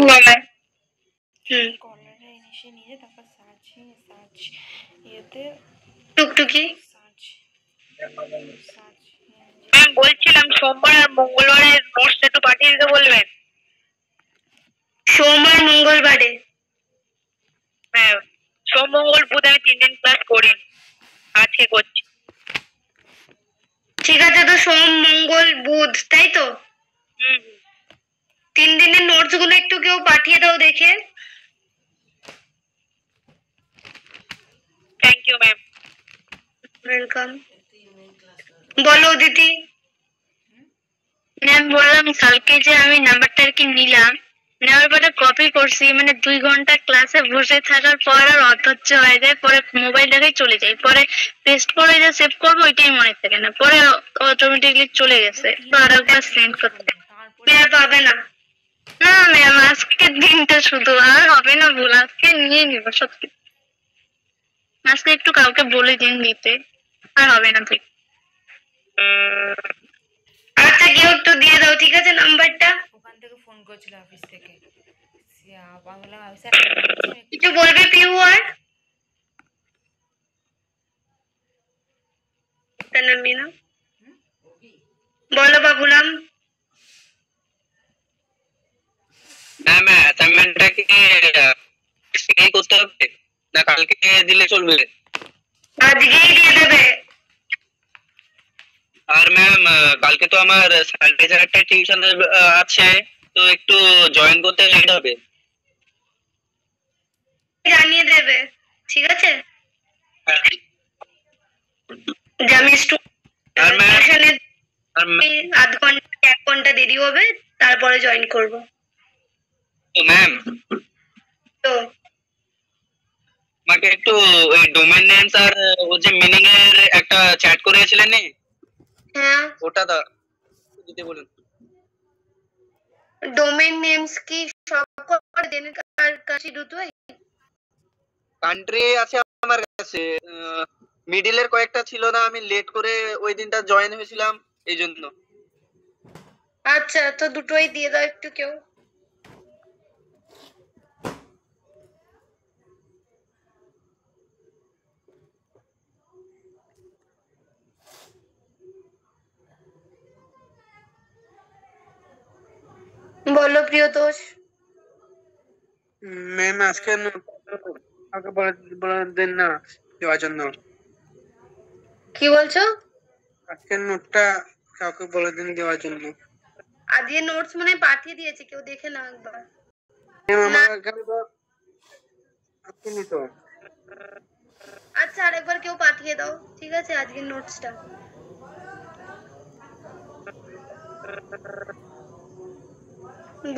নয় কলারে এসে নিয়ে তারপর সার্চ ইয়েতে টুকটুকি সার্চ আমি বলছিলাম সোমবার আর মঙ্গলবারের নোটস একটু পাঠিয়ে দিতে বলবেন। সোমবার মঙ্গলবারে হ্যাঁ, সোম মঙ্গল বুধ আমি 3 দিন ক্লাস করি, আজকে করছি। ঠিক আছে, তো সোম মঙ্গল বুধ তাই তো? 3 দিনের নোটস গুলো একটু কেউ পাঠিয়ে দাও দেখে। Thank you ma'am. ওয়েলকাম। বলো দিদি। ম্যাম বললাম কালকে যে আমি নাম্বারটা আর কি নিলাম, নেওয়ার পরে কপি করছি, মানে 2 ঘন্টা ক্লাসে বসে থাকার পর আর অধৈর্য হয়ে যায়, পরে মোবাইল দেখেই চলে যাই, পরে পেস্ট করে যে সেভ করবো ওইটাই মনে থাকে না, পরে অটোমেটিকলি চলে গেছে, তো আর একবার সেন্ড করতে পাবে না। না ম্যাম, আজকের দিনটা শুধু, আর হবে না ভুল, আজকে নিয়ে নিবো সত্যি। আজকে একটু কাউকে বলে দিন দিতে, আর হবে না তুই। আচ্ছা কেউ একটু দিয়ে দাও, ঠিক আছে নাম্বারটা। ওখান থেকে ফোন করেছিল অফিস থেকে, বললাম কিছু বলবে পিউ আর মিনা? বলো বাবুরাম। ম্যাম অ্যাসাইনমেন্টটা কি আজকেই করতে হবে না কালকে দিলে চলবে? আজকেই দিয়ে দেবে। আর ম্যাম কালকে তো আমার 4:30টায় টিউশন আছে, তো একটু জয়েন করতে লেট হবে। জানিয়ে দেবে, ঠিক আছে? হ্যাঁ। যে আমি আর ম্যাম আধ ঘন্টা 1 ঘন্টা দেরি হবে, তারপরে জয়েন করবো। তো ম্যাম তো আমাকে একটু ওই ডোমেন নেমস আর ও যে মিনিং এর একটা চ্যাট করেছিলেন নি, হ্যাঁ, ওটা দিতে বলুন। ডোমেন নেমস কি সব করে দেন কাছে দুটোই? কান্ট্রি আছে আমার কাছে, মিডিলের কয়েকটা ছিল না, আমি লেট করে ওই দিনটা জয়েন হয়েছিলাম এই জন্য। আচ্ছা, তো দুটোই দিয়ে দাও একটু কেউ। বলো প্রিয়তোষ। ম্যাম আজকে আগে বলে দেন না দেওয়ার জন্য। কি বলছো? আজকের নোটটা কাউকে বলে দিন দেওয়ার জন্য। আজকে নোটস মনে পাঠিয়ে দিয়েছে, কেউ দেখে নাও একবার। ম্যাম আমার এখানে তো আসেনি তো। আচ্ছা, আরেকবার কেউ পাঠিয়ে দাও, ঠিক আছে, আজকের নোটসটা।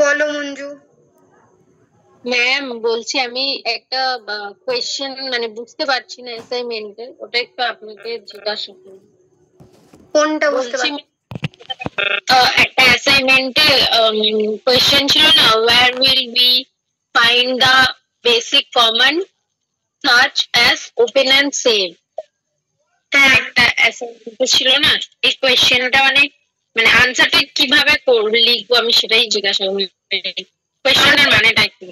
বলো মঞ্জু। ম্যাম বলছি আমি একটা কোয়েশ্চেন মানে বুঝতে পারছি না অ্যাসাইনমেন্টের, ওটা একটু আপনাকে জিজ্ঞাসা করি। কোনটা বুঝতে বলছি পারছি? একটা অ্যাসাইনমেন্টে কোয়েশ্চেন ছিল না, where will we find the basic common such as open and save, একটা অ্যাসাইনমেন্ট ছিল না, এই কোয়েশ্চেনটা মানে মানে আনসারটা কিভাবে লিখবো আমি সেটাই জিজ্ঞাসা করি, কোয়েশ্চেনের মানেটা কি?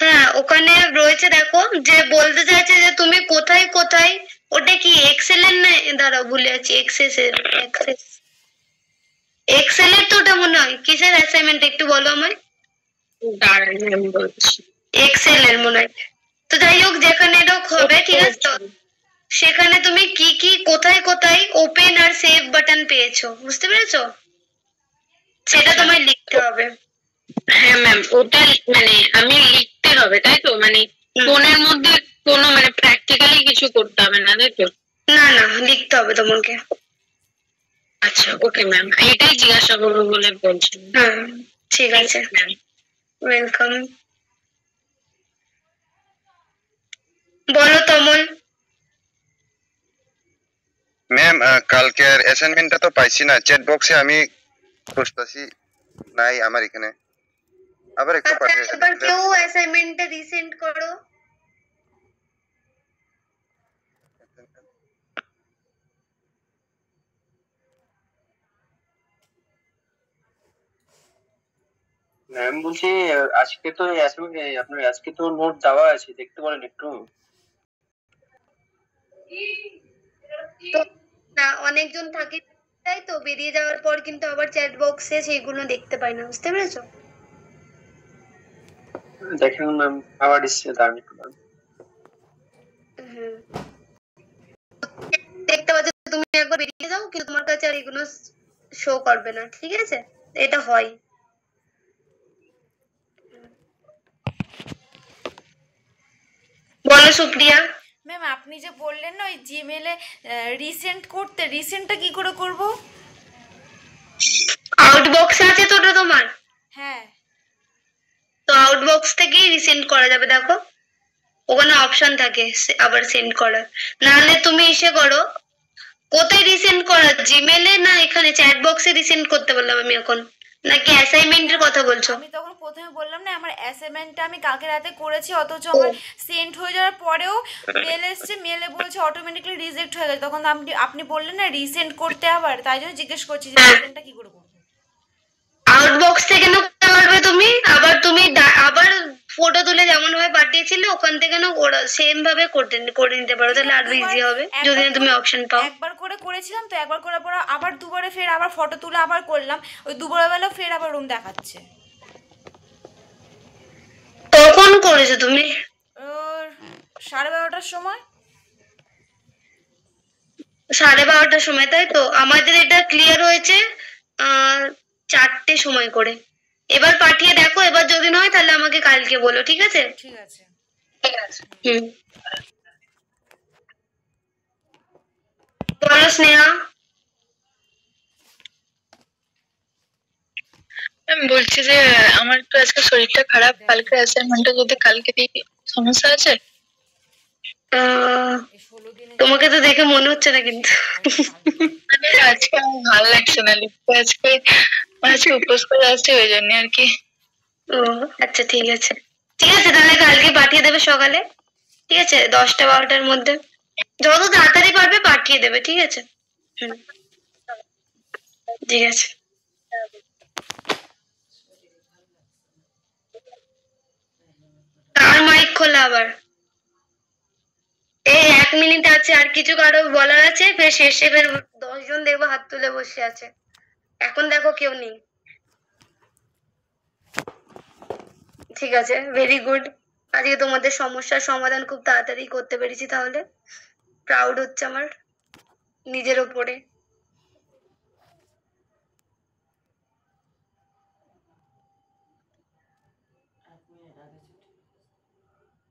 হ্যাঁ, ওখানে রয়েছে, দেখো, যে বলতে চাইছে যে তুমি কোথায় কোথায়, ওটা কি এক্সেল এর না, দাঁড়াও ভুলে যাচ্ছি, এক্সেল এর তো ওটা মনে হয়, কিসের অ্যাসাইনমেন্ট একটু বলো আমায়। দাঁড়ান আমি বলছি। এক্সেল এর মনে হয়। তো যাই হোক, যেখানে এটা হবে, ঠিক আছে তো, সেখানে তুমি কি কি কোথায় কোথায় ওপেন আর সেভ বাটন পেয়েছো, বুঝতে পেরেছো? সেটা তোমায় লিখতে হবে। হ্যাঁ ম্যাম, ওটা মানে আমি লিখতে হবে তাই তো, মানে ফোনের মধ্যে কোনো মানে প্র্যাকটিক্যালি কিছু করতে হবে না তাই তো? না না, লিখতে হবে তোমাকে। আচ্ছা ওকে ম্যাম, এটাই জিজ্ঞাসা করবো বলে বলছি। হ্যাঁ, ঠিক আছে ম্যাম, ওয়েলকাম। বলো তমল। ম্যাম কালকের অ্যাসাইনমেন্টটা তো পাইছি না, চ্যাট বক্সে আমি খুঁজতেছি, নাই আমার এখানে, আবার একটু আচ্ছা, পাঠিয়ে এবার কেউ অ্যাসাইনমেন্টটা রিসেন্ড করো। ম্যাম বলছি আজকে তো আপনার আজকে তো নোট দেওয়া আছে, দেখতে পারেন একটু। তো না, অনেকজন থাকে তাই তো বেরিয়ে যাওয়ার পর কিন্তু আবার চ্যাট বক্সে সেইগুলো দেখতে পাই না, বুঝতে পেরেছো? দেখেন ম্যাম, আবার এসছে, দাঁড়ান একটু দাঁড়ান। হুম, দেখতে পাচ্ছ তুমি একবার বেরিয়ে যাও কিন্তু তোমার কাছে আর এগুলো শো করবে না, ঠিক আছে? এটা হয়। বলো সুপ্রিয়া। ম্যাম আপনি যে বললেন না ওই জিমেলে রিসেন্ট করতে, রিসেন্টটা কি করে করব? আউটবক্স আছে তো ওটা তোমার? হ্যাঁ। তো আউটবক্স থেকেই রিসেন্ড করা যাবে, দেখো ওখানে অপশন থাকে আবার সেন্ড করার। নাহলে তুমি এসে করো। কোথায় রিসেন্ড করা, জিমেলে না এখানে চ্যাট বক্সে রিসেন্ড করতে বললাম আমি এখন, নাকি অ্যাসাইনমেন্টের কথা বলছো? আমি তখন প্রথমে বললাম না আমার অ্যাসাইনমেন্টটা আমি কালকে রাতে করেছি, অথচ আমার সেন্ড হয়ে যাওয়ার পরেও মেল এসছে, মেলে বলছে অটোমেটিক্যালি রিজেক্ট হয়ে গেছে। তখন আপনি বললেন না রিসেন্ড করতে, আবার তাই জন্য জিজ্ঞেস করছি যে রিসেন্ডটা কি করে করবো। আউটবক্স থেকে না করতে পারবে তুমি, আবার তুমি আবার ফটো তুলে যেমন ভাবে পাঠিয়েছিলে ওখান থেকে না ওরা সেম ভাবে করে নিতে পারো, তাহলে আরো ইজি হবে যদি না তুমি অপশন পাও। একবার করে করেছিলাম তো, একবার করার পর আবার দুবারে ফের আবার ফটো তুলে আবার করলাম, ওই দুবার বেলা ফের আবার রুম দেখাচ্ছে। কখন করেছো তুমি? 12:30টার সময়। 12:30টার সময়, তাই তো? আমাদের এটা ক্লিয়ার হয়েছে 4টের সময় করে। এবার পাঠিয়ে দেখো, এবার যদি না হয় তাহলে আমাকে কালকে বলো, ঠিক আছে? ঠিক আছে। হুম, বলো স্নেহা। বলছি যে আমার একটু আজকে শরীরটা খারাপ, কালকে অ্যাসাইনমেন্টটা যদি কালকে দিই সমস্যা আছে? তোমাকে তো দেখে মনে হচ্ছে না কিন্তু। আজকে আমার ভালো লাগছে না লিখতে, আজকে উপোস করে আসছে ওই জন্য আর কি। ও আচ্ছা, ঠিক আছে ঠিক আছে, তাহলে কালকে পাঠিয়ে দেবে সকালে, ঠিক আছে? 10টা-12টার মধ্যে যত তাড়াতাড়ি পারবে পাঠিয়ে দেবে, ঠিক আছে? হুম, ঠিক আছে। কার মাইক খোলা আবার? এই 1 মিনিট আছে, আর কিছু কারো বলার আছে? ফের শেষে ফের 10 জন দেখবো হাত তুলে বসে আছে, এখন দেখো কেউ নেই। ঠিক আছে, ভেরি গুড। আজকে তোমাদের সমস্যার সমাধান খুব তাড়াতাড়ি করতে পেরেছি, তাহলে প্রাউড হচ্ছে আমার নিজের ওপরে।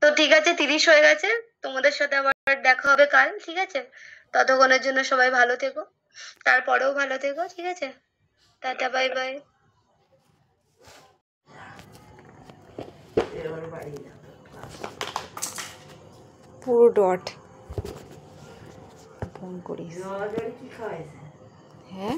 তো ঠিক আছে, 30 হয়ে গেছে, তোমাদের সাথে আবার দেখা হবে কাল, ঠিক আছে? ততক্ষণের জন্য সবাই ভালো থেকো, তারপরেও ভালো থেকো, ঠিক আছে? Tata, bye bye. পুরো ডট ফোন করিস। হ্যাঁ।